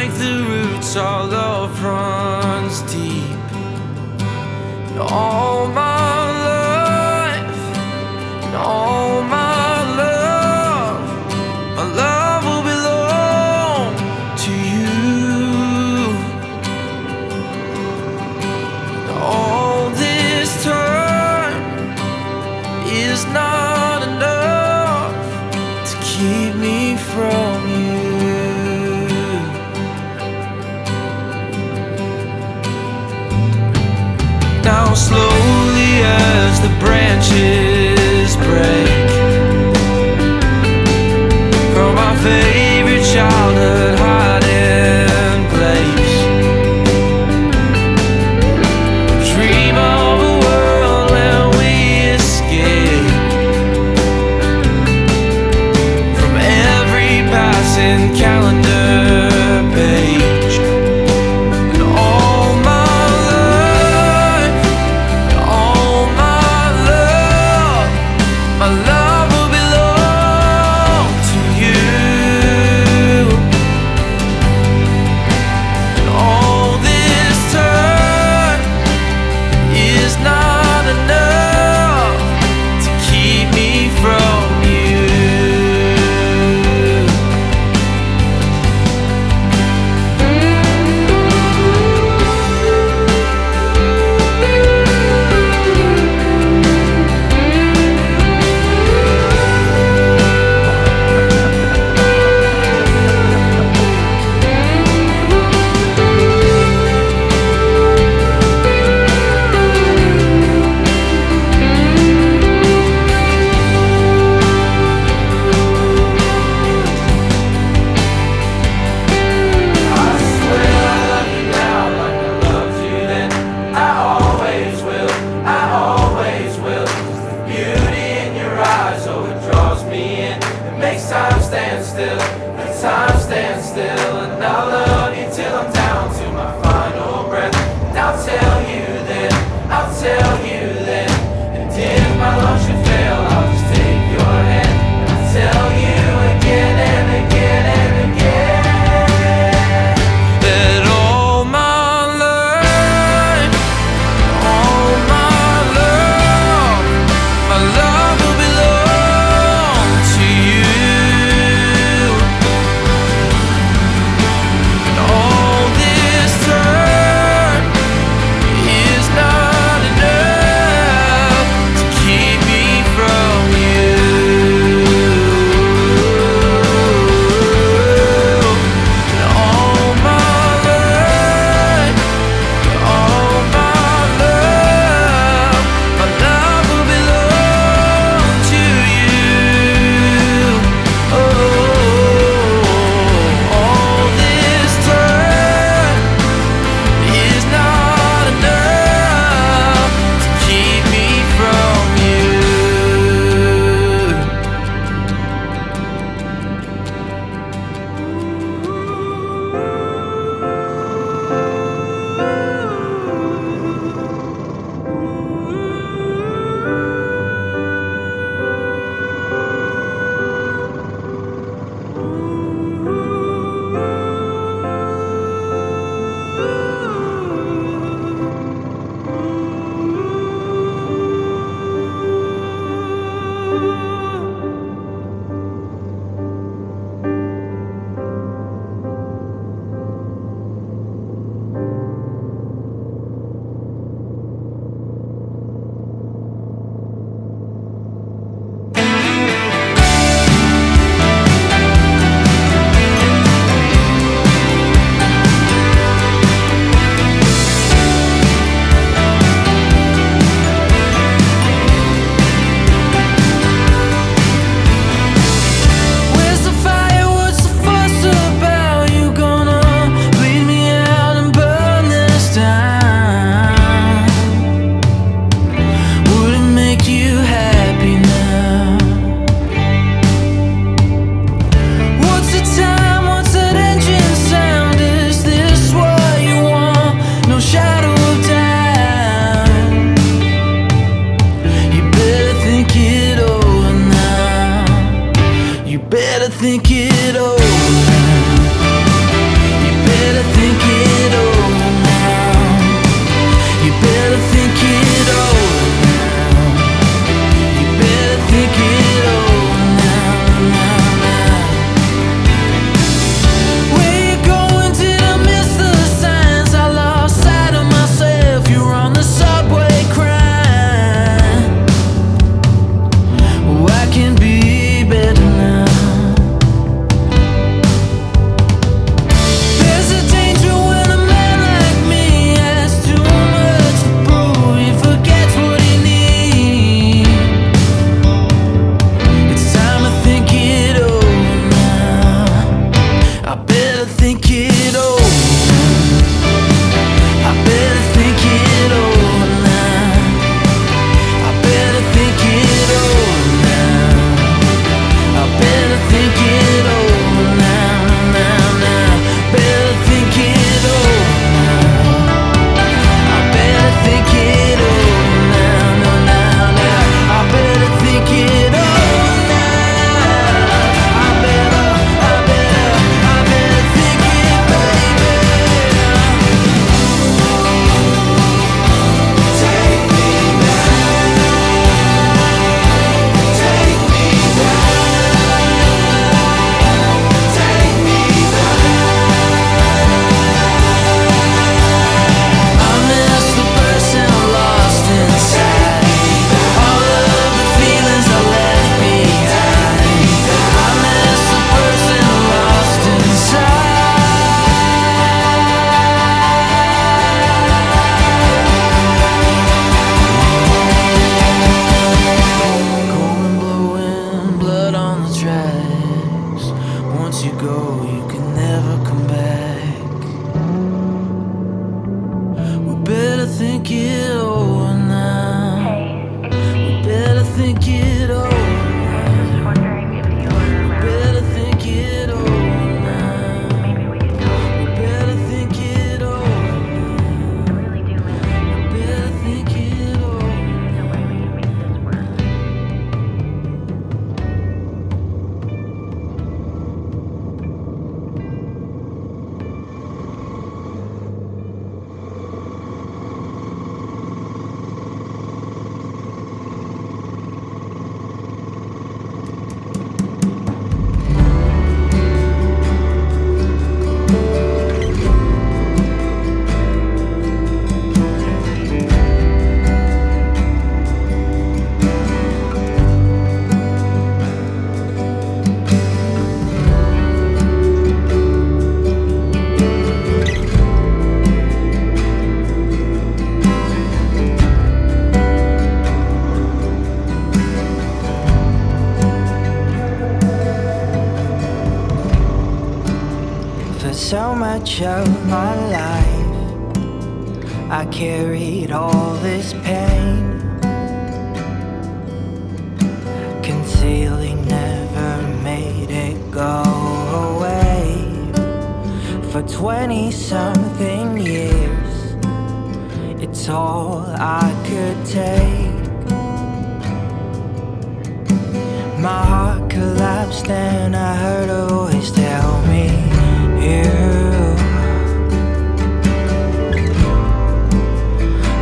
like the roots our love runs deep. And all my life, and all my love will belong to you. And all this time is not enough to keep me from you. Now slowly as the branches break from my favorite childhood hiding place, dream of a world where we escape from every passing calendar page. Time stand still, the time stands still, and I'll love you till I'm down to my final breath. And I'll tell you then, I'll tell you then, and if my love should fail, I'll just take your hand, and I'll tell you again and again and again that all my life, all my love will belong to you. think it over. You better better think it over now. You better think it over now. You better think it over now. Where you going? Did I miss the signs? I lost sight of myself. You were on the subway crying. Oh, I can be better now. There's a danger when a man like me has too much to prove. He forgets what he needs. It's time to think it over now. I better think it over. I better think it over now. I better think it over now. I better think it over now, now. Better think it over now. I better think it over now, now. I better think it over now. I better think it, baby. Take me back. Take me back. Take me back. I miss the person lost inside. All of the feelings I left behind. I miss the person lost inside. Going blowing blood on the tracks. Once you go, you can never come back. We better think it over now. We better think it over. Just wondering if you were We around. better think it over now. Maybe we could talk. We better think it over. I really do miss you. We better think it over. Maybe there's a way we can make this work. For so much of my life, I carried all this pain, concealing never made it go away. For 20-something years, it's all I could take. My heart collapsed and I heard a voice tell me, you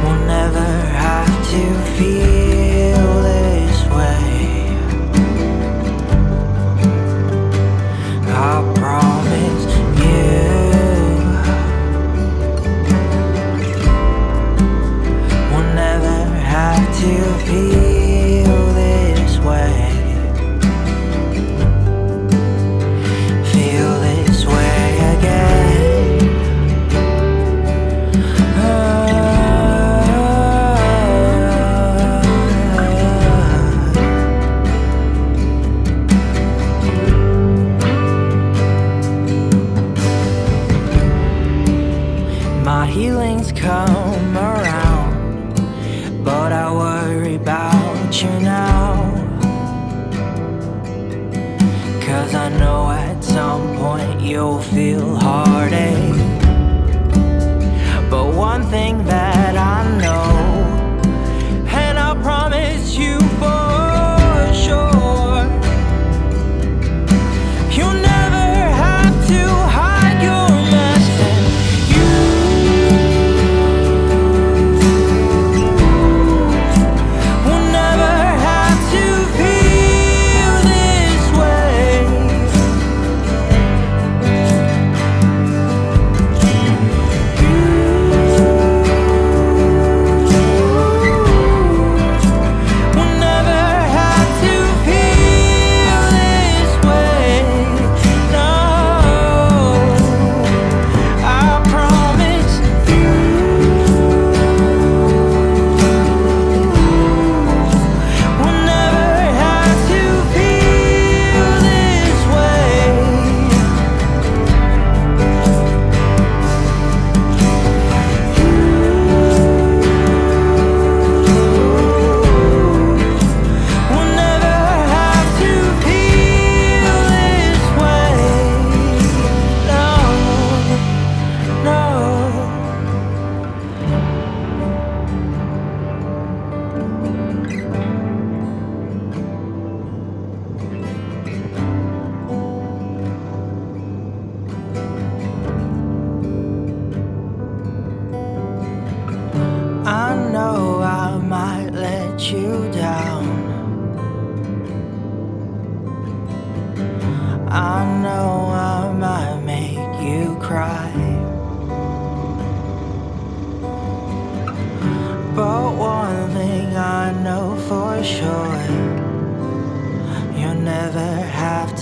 will never have to feel this way. I promise you will never have to feel this way. Feel this way again. My healing's come around, but I worry about you now. 'Cause I know at some point you'll feel heartache. But one thing that I know, and I promise you for sure, you'll never have to hide your mess and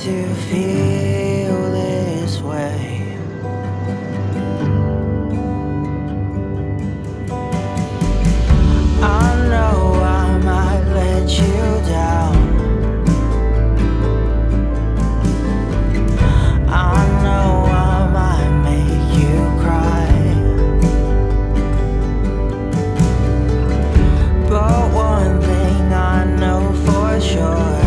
to feel this way. I know I might let you down. I know I might make you cry. But one thing I know for sure,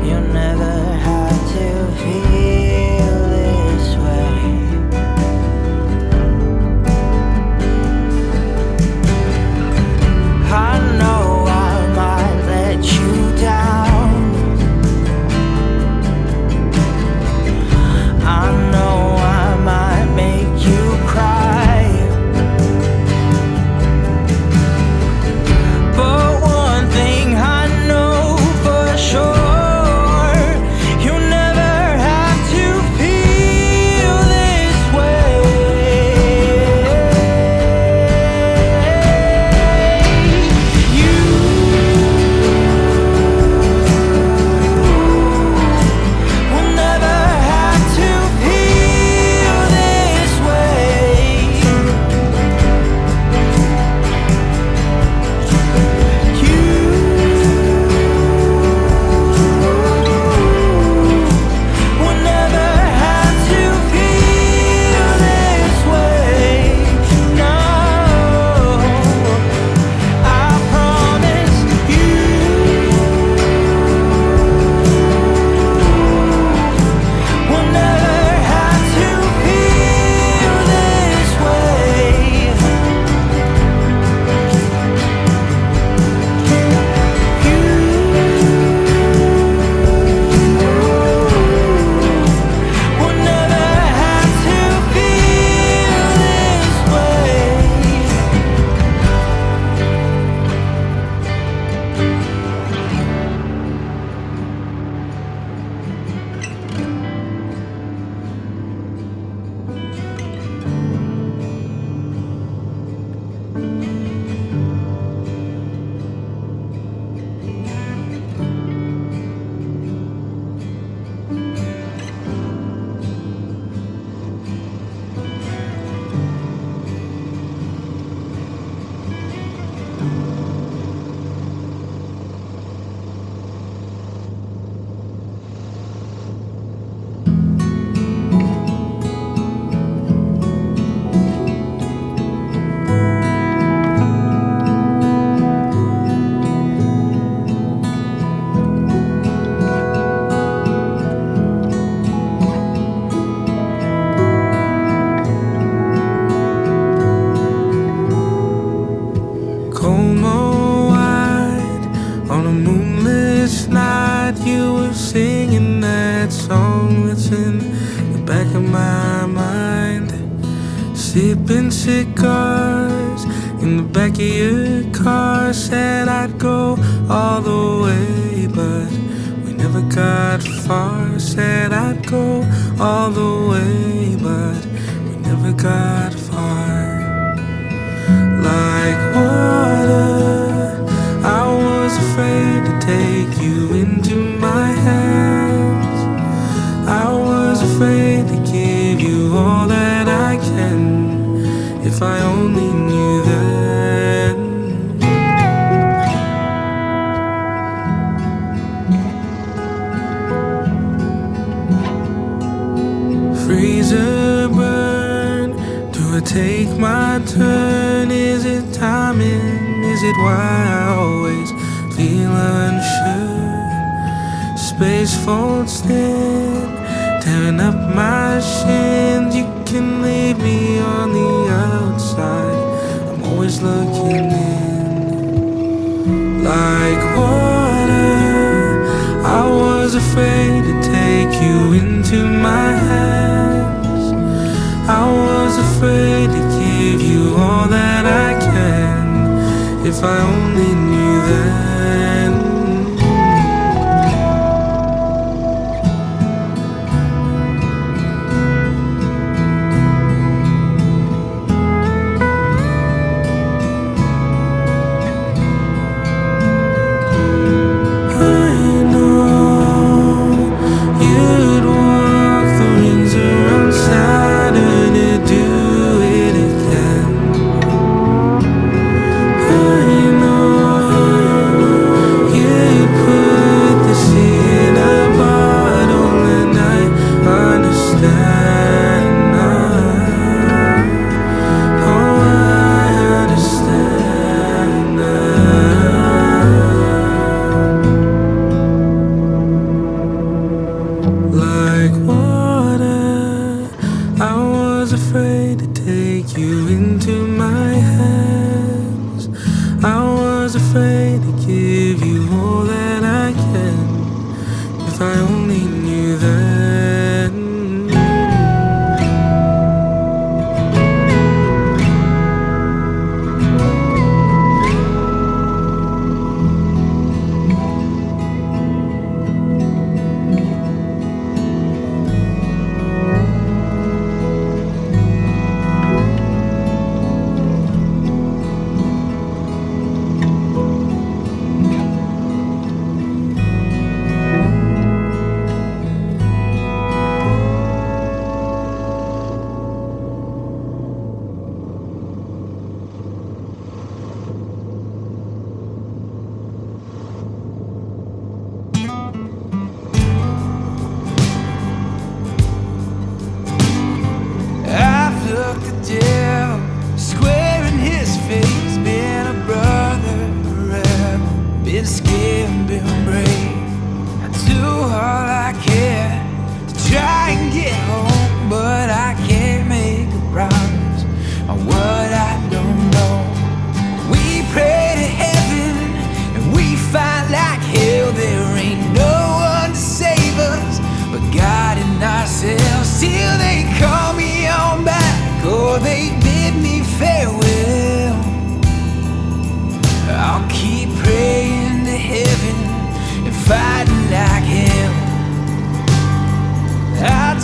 you'll never have to feel this way. I know I might let you down. I know I might make you cry. But one thing I know for sure, you'll never have to feel this way. You will never have to feel this way. You will never have to feel this way. No, I promise you will never have to feel this way. Will never have to feel this way. Como white on a moonless night, you were singing that song that's in the back of my mind. Sipping cigars in the back of your car, said I'd go all the way, but we never got far. Said I'd go all the way, but we never got far. Like water, I was afraid to take you into my hands. I was afraid to give you all that I can, if I only knew then. Freezer burn, do I take my turn? Is it timing? Is it why I always feel unsure? Space folds thin, tearing up my shins. You can leave me on the outside, I'm always looking in. Like water, I was afraid to take you into my hands. I was afraid to give you all that I can, if I only knew then. I know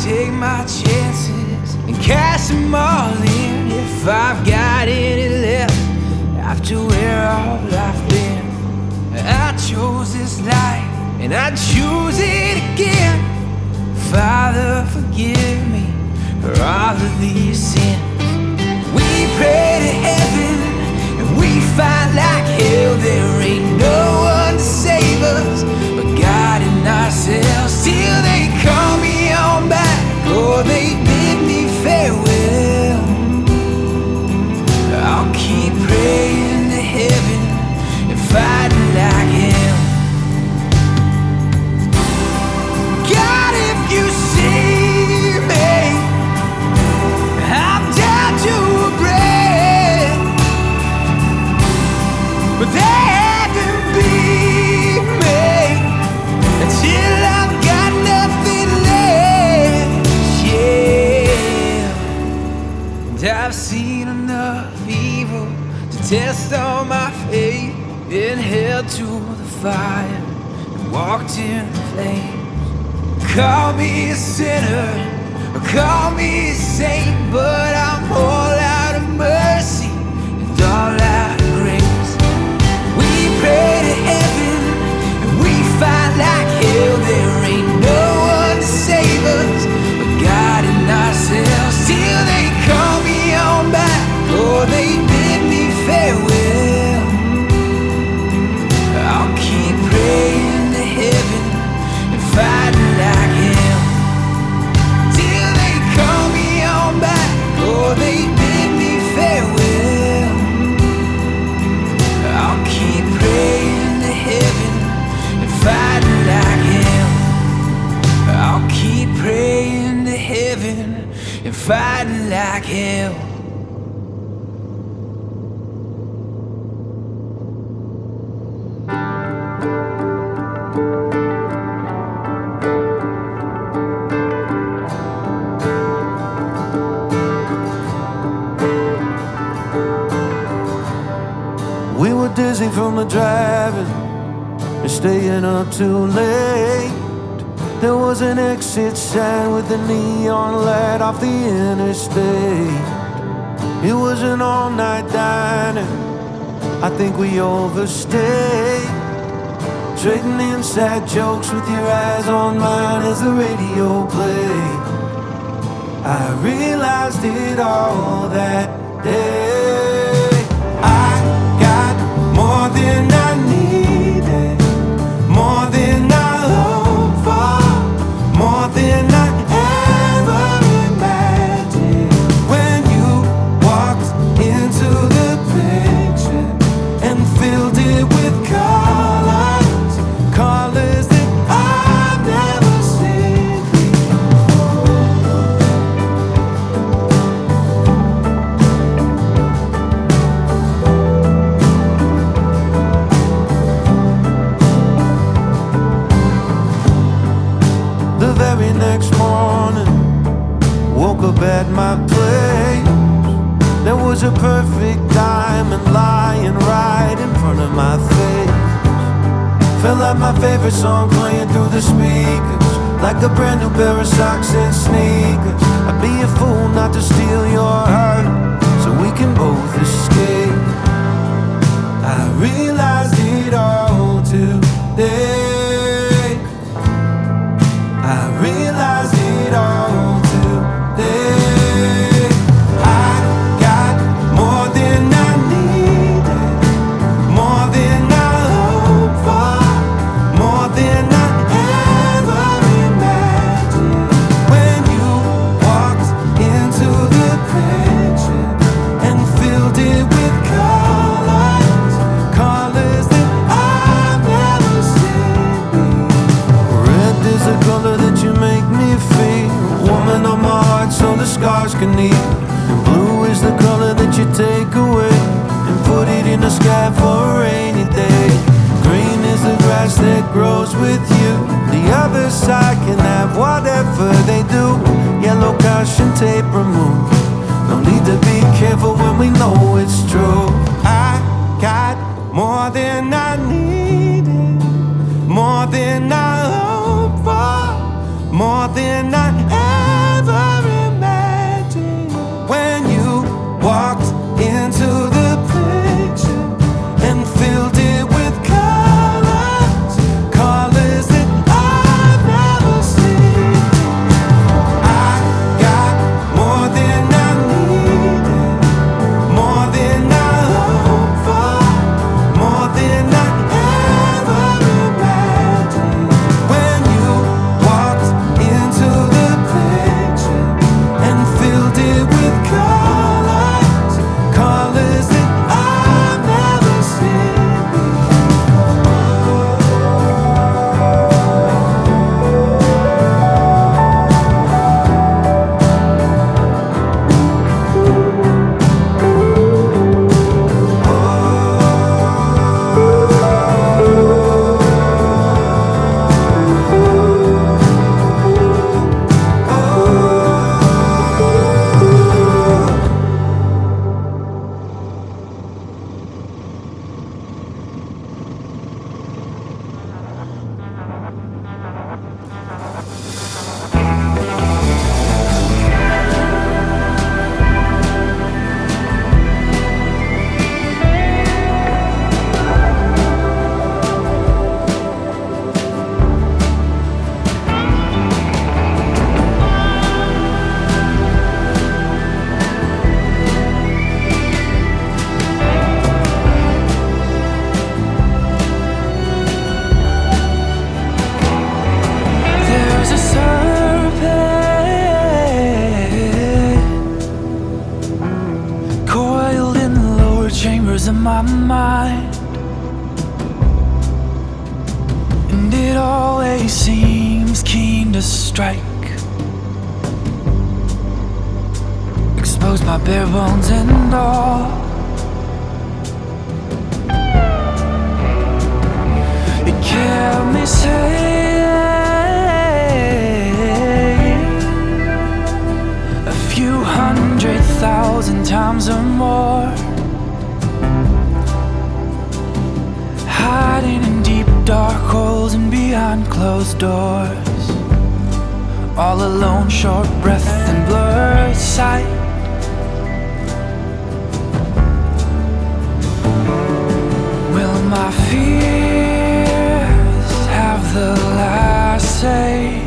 take my chances and cash them all in. If I've got any left after where all I've been, I chose this life and I choose it again. Father, forgive me for all of these sins. We pray to heaven and we fight like hell. There ain't no one to save us but God and ourselves. Till they call me on back or they bid me farewell, I'll keep praying to heaven and fighting like hell. God, if you see me, I'm down to a breath, but they haven't beat me until I've got nothing left. Yeah, and I've seen enough evil to test all my faith. Been held to the fire and walked in the flames. Call me a sinner or call me a saint, but I'm all out of mercy and all out of grace. We pray to heaven and we fight like hell. There ain't no one to save us but God and ourselves. Till they call me on back or they bid me farewell, I'll keep praying to heaven and fighting like hell. Till they call me on back or they bid me farewell, I'll keep praying to heaven and fighting like hell. I'll keep praying to heaven and fighting like hell. We were dizzy from the driving and staying up too late. There was an exit sign with a neon light off the interstate. It was an all-night diner, I think we overstayed. Trading inside jokes with your eyes on mine as the radio played. I realized it all that day. I got more than I needed, more than I hoped for, more than I ever imagined. When you walked into the picture and filled it with colors, colors that I've never seen before. The very next morning, woke up at my place. There was a perfect diamond lying right in front of my face. Felt like my favorite song playing through the speakers, like a brand new pair of socks and sneakers. I'd be a fool not to steal your heart so we can both escape. I realized it all today. I realized it all today. I got more than I needed, more than I hoped for, more than I ever imagined. When you walked into the picture and filled it with colors, colors that I've never seen before. Red is the color that you make me feel, woman on my heart so the scars can heal. And blue is the color that you take away and put it in the sky for a rainy day. Green is the grass that grows with you, the other side can have whatever they do. Yellow caution tape removed, no need to be careful when we know it's true. I got more than I needed, more than I hoped for, more than I ever my mind, and it always seems keen to strike. Expose my bare bones and all. It kept me saying a few 100,000 times or more, hiding in deep dark holes and behind closed doors, all alone, short breath and blurred sight. Will my fears have the last say?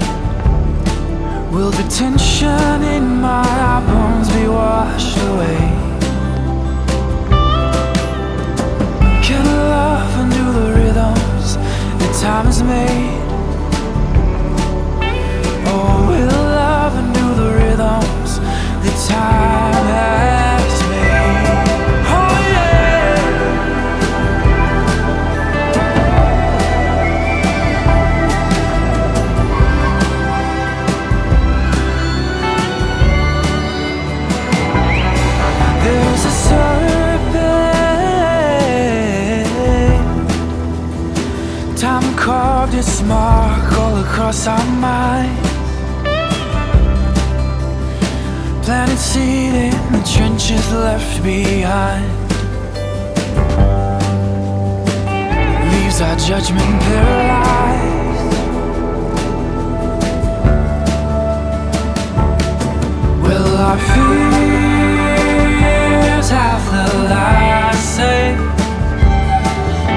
Will the tension in my bones be washed away? Can love undo the rhythms that time has made? Or will love undo the rhythms that time has made? Oh yeah. There's a serpent, time carved its mark all across our minds, planted seed in the trenches left behind, leaves our judgment paralyzed. Will our fears have the last say?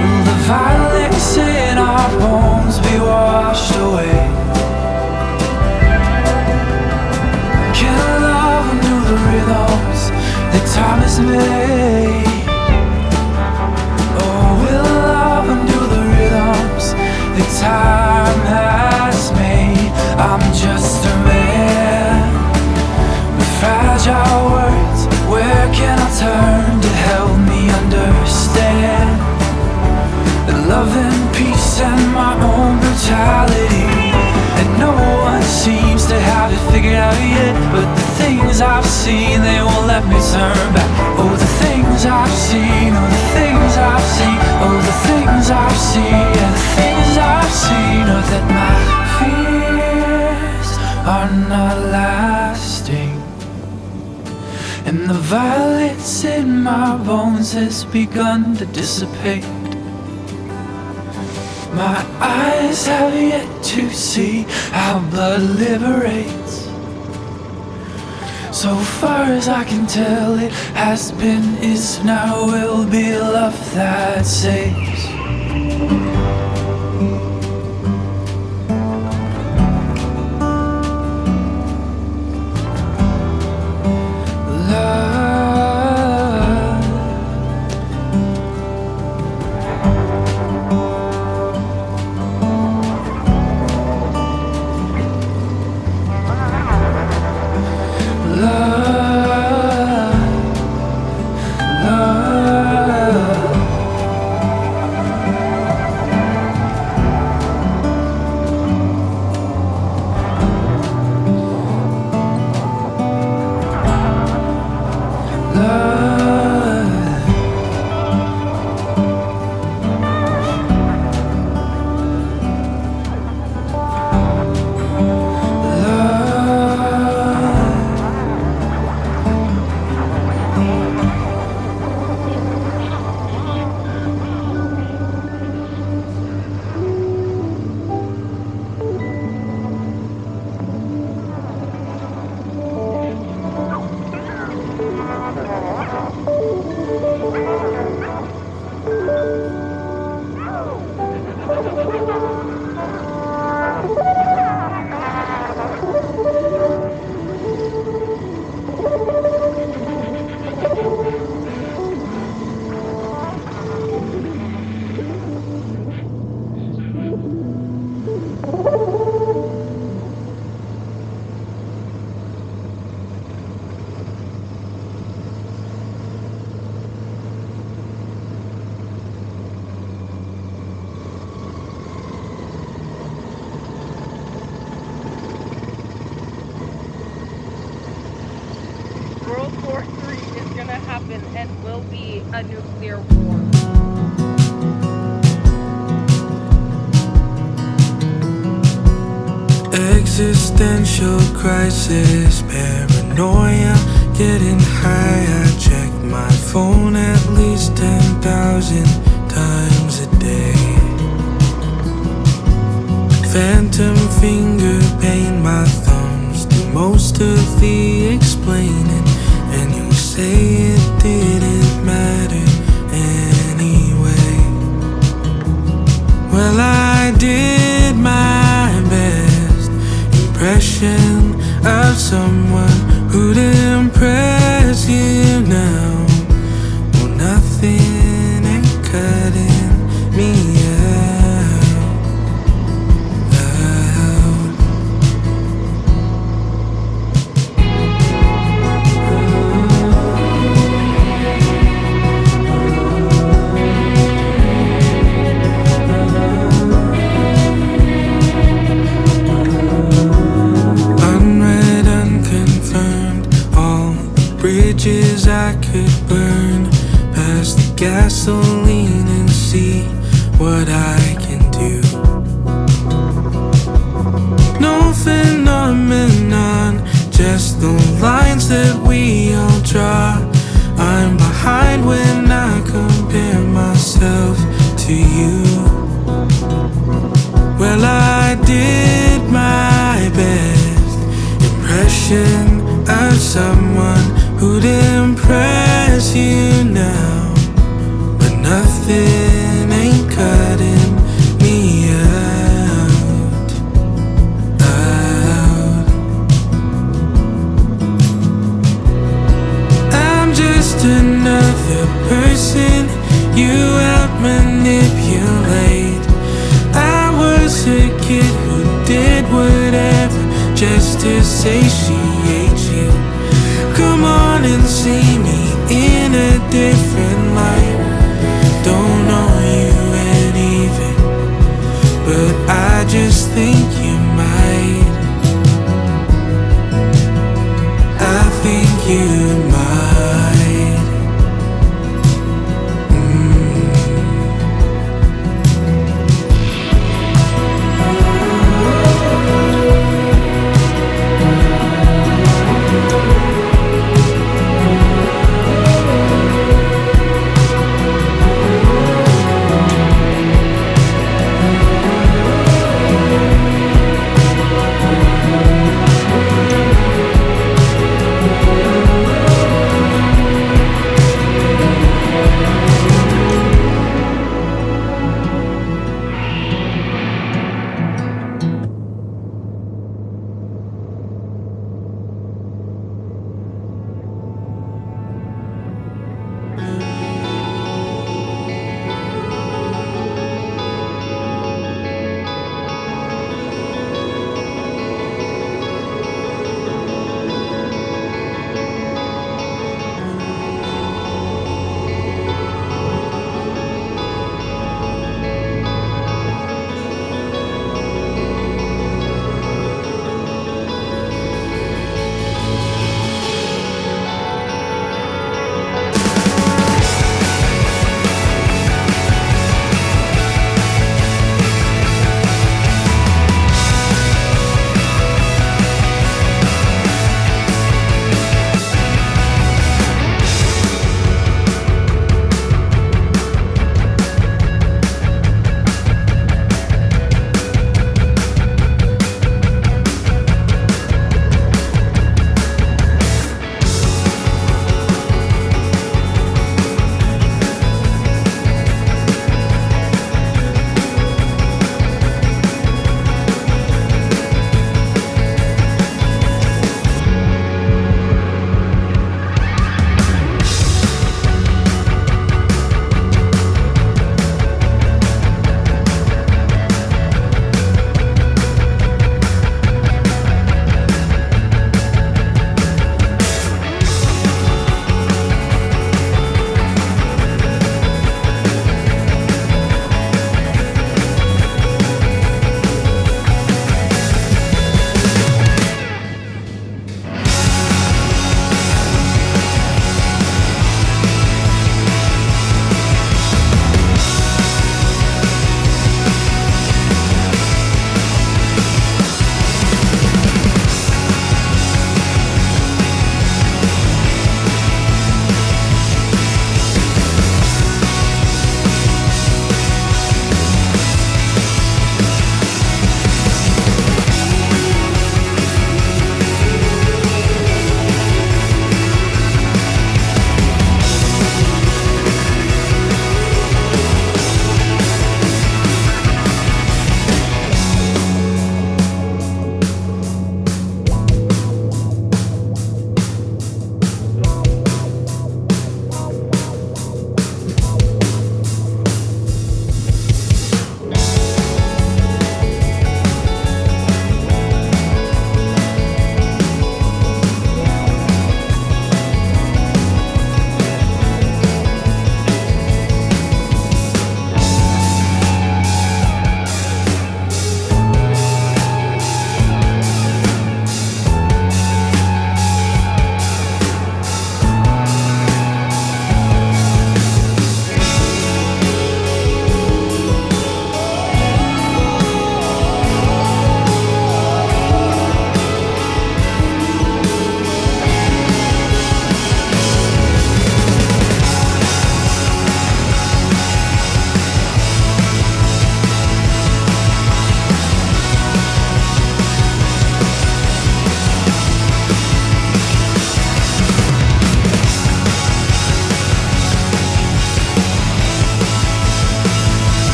Will the violence in our bones be washed away? Can love undo the rhythms that time has made? Or will love undo the rhythms that time has made? I'm just a man with fragile words. Where can I turn to help me understand that love and peace and my own brutality? And no one seems to have it figured out yet, but the things I've seen, they won't let me turn back. Oh, the things I've seen, oh, the things I've seen, oh, the things I've seen, yeah, the things I've seen are that my fears are not lasting, and the violence in my bones has begun to dissipate. My eyes have yet to see how blood liberates. So far as I can tell, it has been, is, now will be love that saves. World War III is gonna happen and will be a nuclear war. Existential crisis, paranoia, getting high. I check my phone at least 10,000 times a day. Phantom finger pain, my thumbs do most of the explaining, and you say it didn't matter anyway. Well, I did my best impression of someone who'd impress you now. Well, nothing ain't cutting me out. Unread, unconfirmed, all the bridges I could burn, past the gasoline and see what I can do. No phenomenon, just the lines that we all draw. I'm behind when I compare myself to you. Well, I did my best impression of someone who'd impress you now, but nothing ain't cutting me out. I'm just another person you help manipulate. I was a kid who did whatever just to satiate you. Come on and see me in a different light. Don't know you anything, but I just think you might. I think you